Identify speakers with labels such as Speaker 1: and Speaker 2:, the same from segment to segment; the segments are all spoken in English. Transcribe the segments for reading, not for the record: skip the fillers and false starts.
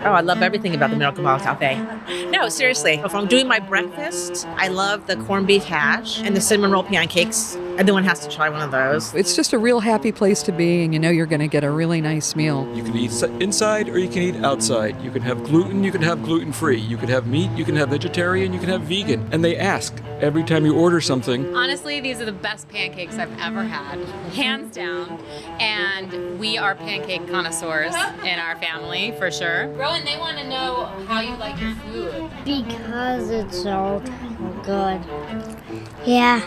Speaker 1: Oh, I love everything about the Miracle Mile Cafe. No, seriously, if I'm doing my breakfast, I love the corned beef hash and the cinnamon roll pancakes. Everyone has to try one of those.
Speaker 2: It's just a real happy place to be, and you know you're going to get a really nice meal.
Speaker 3: You can eat inside or you can eat outside. You can have gluten, you can have gluten-free. You can have meat, you can have vegetarian, you can have vegan. And they ask every time you order something.
Speaker 4: Honestly, these are the best pancakes I've ever had, hands down. And we are pancake connoisseurs in our family, for sure. Rowan, they want to know how you like your food.
Speaker 5: Because it's so good. Yeah.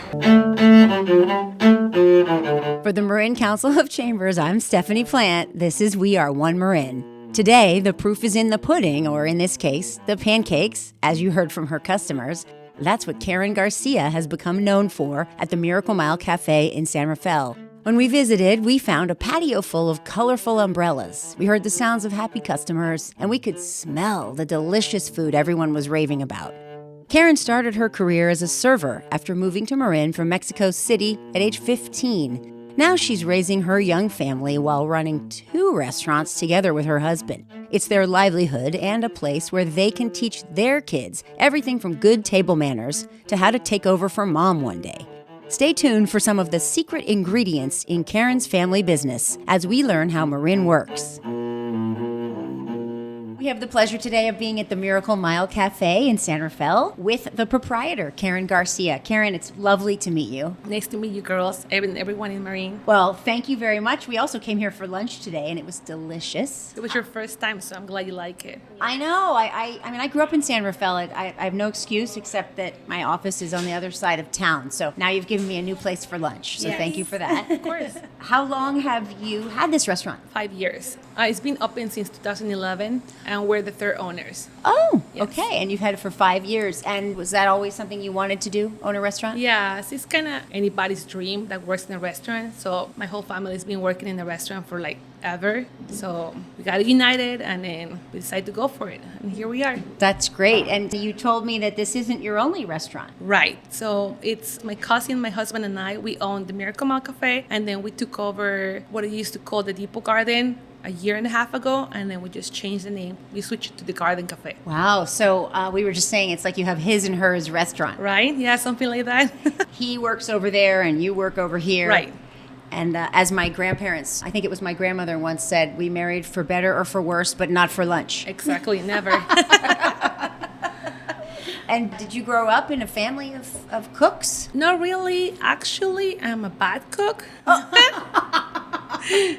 Speaker 6: For the Marin Council of Chambers, I'm Stephanie Plant. This is We Are One Marin. Today, the proof is in the pudding, or in this case, the pancakes, as you heard from her customers. That's what Karen Garcia has become known for at the Miracle Mile Cafe in San Rafael. When we visited, we found a patio full of colorful umbrellas. We heard the sounds of happy customers, and we could smell the delicious food everyone was raving about. Karen started her career as a server after moving to Marin from Mexico City at age 15. Now she's raising her young family while running 2 restaurants together with her husband. It's their livelihood and a place where they can teach their kids everything from good table manners to how to take over for mom one day. Stay tuned for some of the secret ingredients in Karen's family business as we learn how Marin works. We have the pleasure today of being at the Miracle Mile Cafe in San Rafael with the proprietor, Karen Garcia. Karen, it's lovely to meet you.
Speaker 7: Nice to meet you, girls, everyone in Marin.
Speaker 6: Well, thank you very much. We also came here for lunch today, and it was delicious.
Speaker 7: It was your first time, so I'm glad you like it.
Speaker 6: I know. I mean, I grew up in San Rafael. I have no excuse except that my office is on the other side of town. So now you've given me a new place for lunch. So Thank you for that.
Speaker 7: Of course.
Speaker 6: How long have you had this restaurant?
Speaker 7: 5 years. It's been open since 2011, and we're the 3rd owners.
Speaker 6: Oh,
Speaker 7: Yes.
Speaker 6: okay. And you've had it for 5 years. And was that always something you wanted to do, own a restaurant?
Speaker 7: Yes, it's kind of anybody's dream that works in a restaurant. So my whole family's been working in a restaurant for like ever. So we got united, and then we decided to go for it. And here we are.
Speaker 6: That's great. And you told me that this isn't your only restaurant.
Speaker 7: Right. So it's my cousin, my husband, and I. We own the Miracle Mile Cafe, and then we took over what I used to call the Depot Garden a year and a half ago, and then we just changed the name. We switched it to the Garden Cafe.
Speaker 6: Wow. So we were just saying it's like you have his and hers restaurant.
Speaker 7: Right? Yeah, something like that.
Speaker 6: He works over there and you work over here.
Speaker 7: Right.
Speaker 6: And as my grandparents, I think it was my grandmother once said, we married for better or for worse, but not for lunch.
Speaker 7: Exactly, never.
Speaker 6: And did you grow up in a family of cooks?
Speaker 7: Not really. Actually, I'm a bad cook.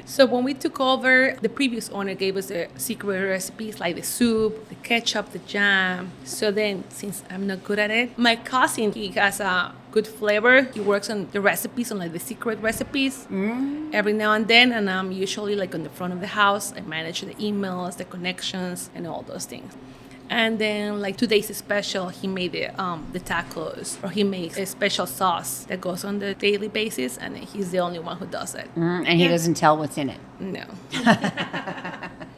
Speaker 7: So when we took over, the previous owner gave us the secret recipes like the soup, the ketchup, the jam. So then, since I'm not good at it, my cousin, he has a good flavor. He works on the recipes, on like the secret recipes every now and then. And I'm usually like on the front of the house. I manage the emails, the connections, and all those things. And then, like today's special, he made the tacos, or he makes a special sauce that goes on the daily basis, and he's the only one who does it.
Speaker 6: And he doesn't tell what's in it.
Speaker 7: No.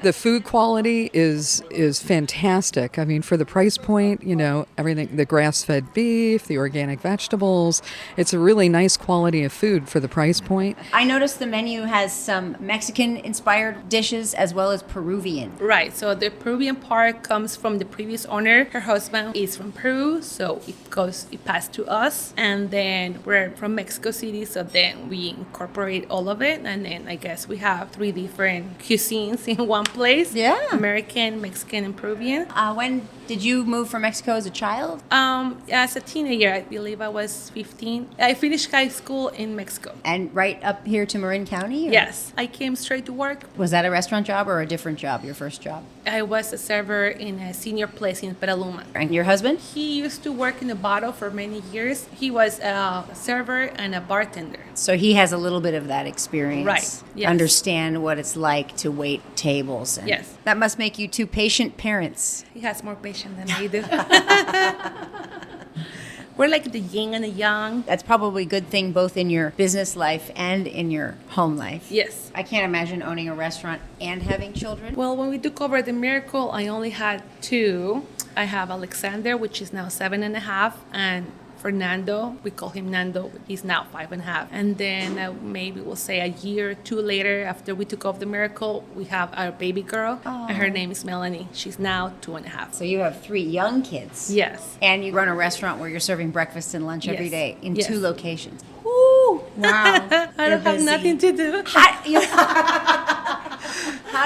Speaker 2: The food quality is fantastic. I mean, for the price point, you know, everything, the grass-fed beef, the organic vegetables, it's a really nice quality of food for the price point.
Speaker 6: I noticed the menu has some Mexican-inspired dishes as well as Peruvian.
Speaker 7: Right. So the Peruvian part comes from the previous owner. Her husband is from Peru, so it passed to us. And then we're from Mexico City, so then we incorporate all of it. And then I guess we have 3 different cuisines in one place.
Speaker 6: Yeah.
Speaker 7: American, Mexican, and Peruvian.
Speaker 6: When did you move from Mexico as a child?
Speaker 7: As a teenager, I believe I was 15. I finished high school in Mexico.
Speaker 6: And right up here to Marin County? Or?
Speaker 7: Yes. I came straight to work.
Speaker 6: Was that a restaurant job or a different job, your first job?
Speaker 7: I was a server in a senior place in Petaluma.
Speaker 6: And your husband?
Speaker 7: He used to work in the bottle for many years. He was a server and a bartender.
Speaker 6: So he has a little bit of that experience.
Speaker 7: Right, yes.
Speaker 6: Understand what it's like to wait tables. And
Speaker 7: Yes.
Speaker 6: That must make you 2 patient parents.
Speaker 7: He has more patience than I do. We're like the yin and the yang.
Speaker 6: That's probably a good thing both in your business life and in your home life.
Speaker 7: Yes.
Speaker 6: I can't imagine owning a restaurant and having children.
Speaker 7: Well, when we took over the Miracle, I only had 2. I have Alexander, which is now 7.5, and Fernando. We call him Nando. He's now 5.5. And then maybe we'll say a year or two later, after we took off the Miracle, we have our baby girl. And her name is Melanie. She's now 2.5.
Speaker 6: So you have 3 young kids.
Speaker 7: Yes.
Speaker 6: And you run a restaurant where you're serving breakfast and lunch every
Speaker 7: Yes.
Speaker 6: day in
Speaker 7: Yes.
Speaker 6: 2 locations. Ooh, wow.
Speaker 7: I don't have nothing to do.
Speaker 6: How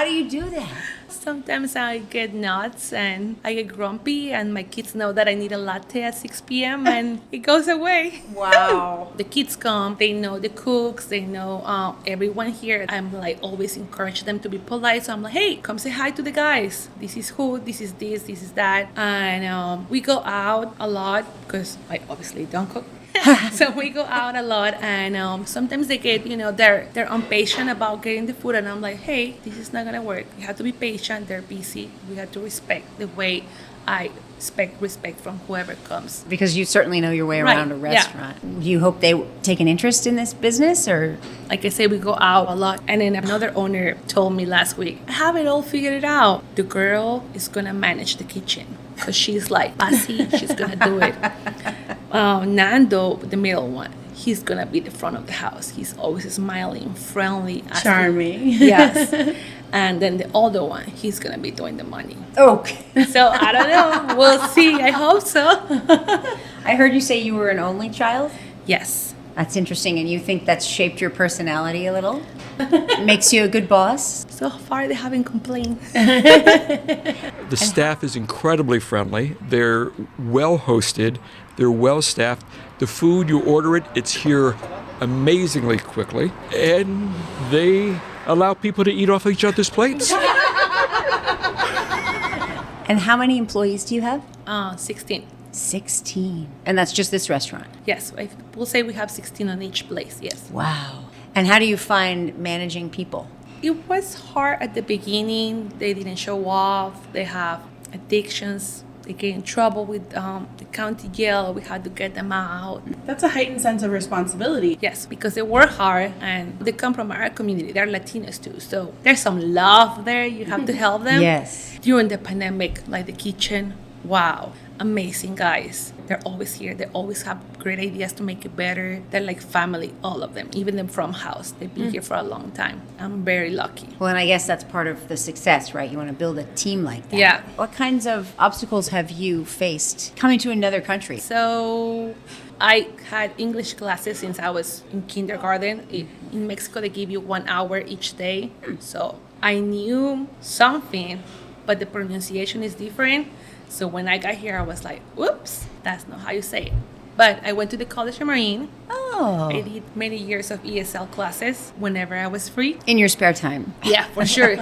Speaker 6: do you do that?
Speaker 7: Sometimes I get nuts and I get grumpy, and my kids know that I need a latte at 6 p.m. and it goes away.
Speaker 6: Wow.
Speaker 7: The kids come, they know the cooks, they know everyone here. I'm like always encourage them to be polite. So I'm like, hey, come say hi to the guys. This is who, this is this, this is that. And we go out a lot because I obviously don't cook. So we go out a lot, and sometimes they get, they're impatient about getting the food, and I'm like, hey, this is not gonna work. You have to be patient. They're busy. We have to respect the way I expect respect from whoever comes.
Speaker 6: Because you certainly know your way
Speaker 7: Right,
Speaker 6: around a
Speaker 7: yeah.
Speaker 6: restaurant. Do you hope they take an interest in this business, or?
Speaker 7: Like I say, we go out a lot. And then another owner told me last week, I have it all figured out. The girl is gonna manage the kitchen because she's like bossy. She's gonna do it. Nando, the middle one, he's gonna be the front of the house. He's always smiling, friendly, asking- Yes. And then the older one, he's gonna be doing the money.
Speaker 6: Okay.
Speaker 7: So I don't know. We'll see. I hope so.
Speaker 6: I heard you say you were an only child.
Speaker 7: Yes.
Speaker 6: That's interesting, and you think that's shaped your personality a little? Makes you a good boss?
Speaker 7: So far, they haven't complained.
Speaker 3: The staff is incredibly friendly. They're well hosted. They're well staffed. The food, you order it, it's here amazingly quickly. And they allow people to eat off each other's plates.
Speaker 6: And how many employees do you have?
Speaker 7: 16.
Speaker 6: 16. And that's just this restaurant?
Speaker 7: Yes, we'll say we have 16 on each place, yes.
Speaker 6: Wow. And how do you find managing people?
Speaker 7: It was hard at the beginning. They didn't show off. They have addictions. They get in trouble with the county jail. We had to get them out.
Speaker 8: That's a heightened sense of responsibility.
Speaker 7: Yes, because they work hard and they come from our community. They're Latinos too. So there's some love there. You have to help them.
Speaker 6: Yes.
Speaker 7: During the pandemic, like the kitchen, wow, amazing guys. They're always here. They always have great ideas to make it better. They're like family, all of them, even them from house. They've been here for a long time. I'm very lucky.
Speaker 6: Well, and I guess that's part of the success, right? You want to build a team like that.
Speaker 7: Yeah.
Speaker 6: What kinds of obstacles have you faced coming to another country?
Speaker 7: So I had English classes since I was in kindergarten. In Mexico, they give you 1 hour each day. So I knew something, but the pronunciation is different. So when I got here, I was like, whoops, that's not how you say it. But I went to the college in Marin.
Speaker 6: Oh.
Speaker 7: I did many years of ESL classes whenever I was free.
Speaker 6: In your spare time.
Speaker 7: Yeah, for sure.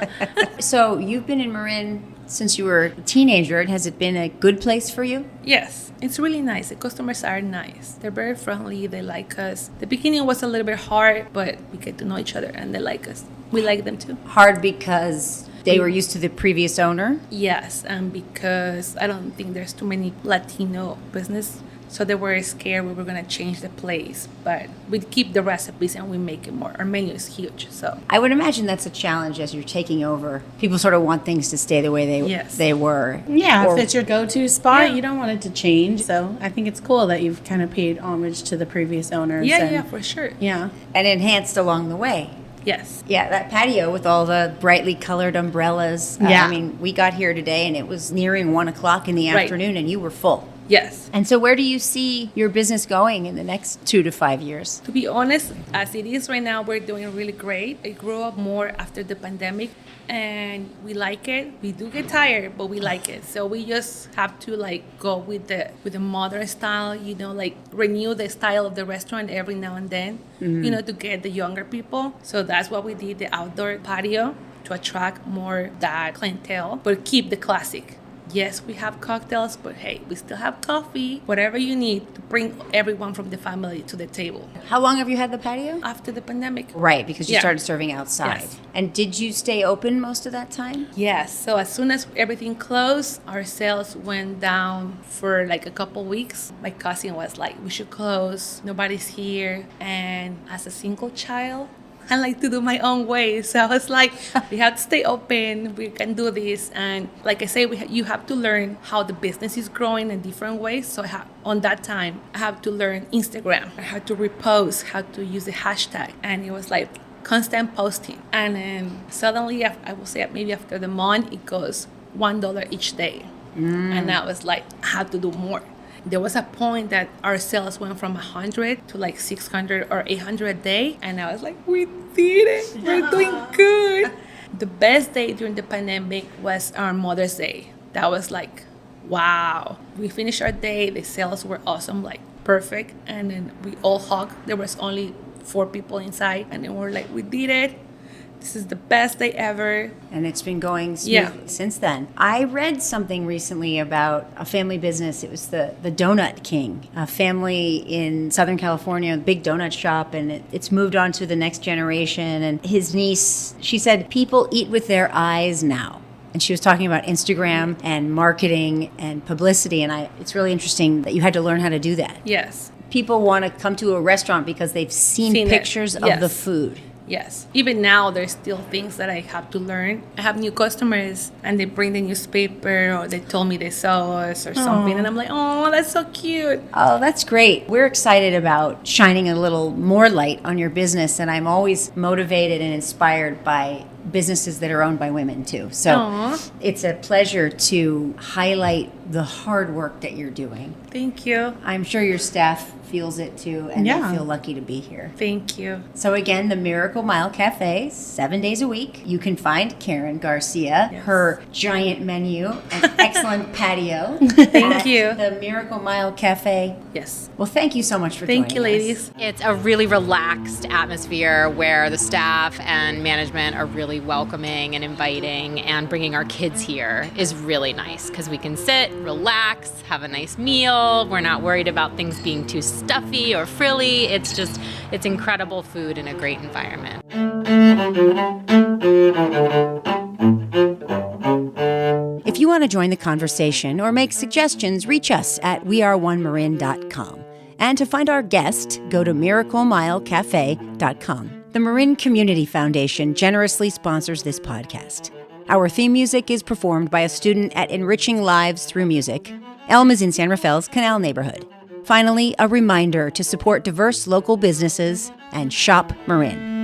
Speaker 6: So you've been in Marin since you were a teenager. Has it been a good place for you?
Speaker 7: Yes, it's really nice. The customers are nice. They're very friendly. They like us. The beginning was a little bit hard, but we get to know each other and they like us. We like them too.
Speaker 6: Hard because they were used to the previous owner?
Speaker 7: Yes, and because I don't think there's too many Latino business. So they were scared we were going to change the place. But we keep the recipes and we make it more. Our menu is huge, so.
Speaker 6: I would imagine that's a challenge as you're taking over. People sort of want things to stay the way
Speaker 7: Yes.
Speaker 6: they were.
Speaker 8: Yeah,
Speaker 6: Or-
Speaker 8: if it's your go-to spot,
Speaker 7: Yeah.
Speaker 8: you don't want it to change. So I think it's cool that you've kind of paid homage to the previous owners.
Speaker 7: Yeah,
Speaker 8: and-
Speaker 7: yeah, for sure.
Speaker 8: Yeah.
Speaker 6: And enhanced along the way.
Speaker 7: Yes.
Speaker 6: Yeah, that patio with all the brightly colored umbrellas.
Speaker 8: Yeah.
Speaker 6: I mean, we got here today and it was nearing 1 o'clock in the
Speaker 7: Right.
Speaker 6: afternoon and you were full.
Speaker 7: Yes.
Speaker 6: And so where do you see your business going in the next 2 to 5 years?
Speaker 7: To be honest, as it is right now, we're doing really great. It grew up more after the pandemic and we like it. We do get tired, but we like it. So we just have to like go with the modern style, like renew the style of the restaurant every now and then, to get the younger people. So that's what we did, the outdoor patio to attract more that clientele, but keep the classic. Yes, we have cocktails, but hey, we still have coffee, whatever you need to bring everyone from the family to the table.
Speaker 6: How long have you had the patio?
Speaker 7: After the pandemic.
Speaker 6: Right, because you
Speaker 7: Yeah.
Speaker 6: started serving outside.
Speaker 7: Yes.
Speaker 6: And did you stay open most of that time?
Speaker 7: Yes, so as soon as everything closed, our sales went down for like a couple weeks. My cousin was like, we should close, nobody's here. And as a single child, I like to do my own way. So I was like, we have to stay open. We can do this. And like I say, you have to learn how the business is growing in different ways. So on that time, I have to learn Instagram. I had to repost, how to use the hashtag. And it was like constant posting. And then suddenly, I will say maybe after the month, it goes $1 each day. And I was like, I have to do more. There was a point that our sales went from 100 to like 600 or 800 a day. And I was like, we did it. We're doing good. The best day during the pandemic was our Mother's Day. That was like, wow. We finished our day. The sales were awesome, like perfect. And then we all hugged. There was only 4 people inside. And then we're like, we did it. This is the best day ever.
Speaker 6: And it's been going smoothly since then. I read something recently about a family business. It was the Donut King, a family in Southern California, a big donut shop, and it's moved on to the next generation. And his niece, she said, people eat with their eyes now. And she was talking about Instagram and marketing and publicity. And it's really interesting that you had to learn how to do that.
Speaker 7: Yes.
Speaker 6: People want to come to a restaurant because they've seen pictures of the food.
Speaker 7: Yes. Even now, there's still things that I have to learn. I have new customers, and they bring the newspaper, or they told me they saw us or something, and I'm like, oh, that's so cute.
Speaker 6: Oh, that's great. We're excited about shining a little more light on your business, and I'm always motivated and inspired by businesses that are owned by women, too. So it's a pleasure to highlight the hard work that you're doing.
Speaker 7: Thank you.
Speaker 6: I'm sure your staff feels it too, and they feel lucky to be here.
Speaker 7: Thank you.
Speaker 6: So again, the Miracle Mile Cafe, 7 days a week. You can find Karen Garcia, her giant menu, and excellent patio.
Speaker 7: Thank you.
Speaker 6: The Miracle Mile Cafe.
Speaker 7: Yes.
Speaker 6: Well, thank you so much for joining us.
Speaker 7: Thank you, ladies.
Speaker 4: It's a really relaxed atmosphere where the staff and management are really welcoming and inviting, and bringing our kids here is really nice because we can sit, relax, have a nice meal. We're not worried about things being too stuffy or frilly. It's incredible food and a great environment.
Speaker 6: If you want to join the conversation or make suggestions, reach us at weareonemarin.com. And to find our guest, go to miraclemilecafe.com. The Marin Community Foundation generously sponsors this podcast. Our theme music is performed by a student at Enriching Lives Through Music. Elm is in San Rafael's Canal neighborhood. Finally, a reminder to support diverse local businesses and shop Marin.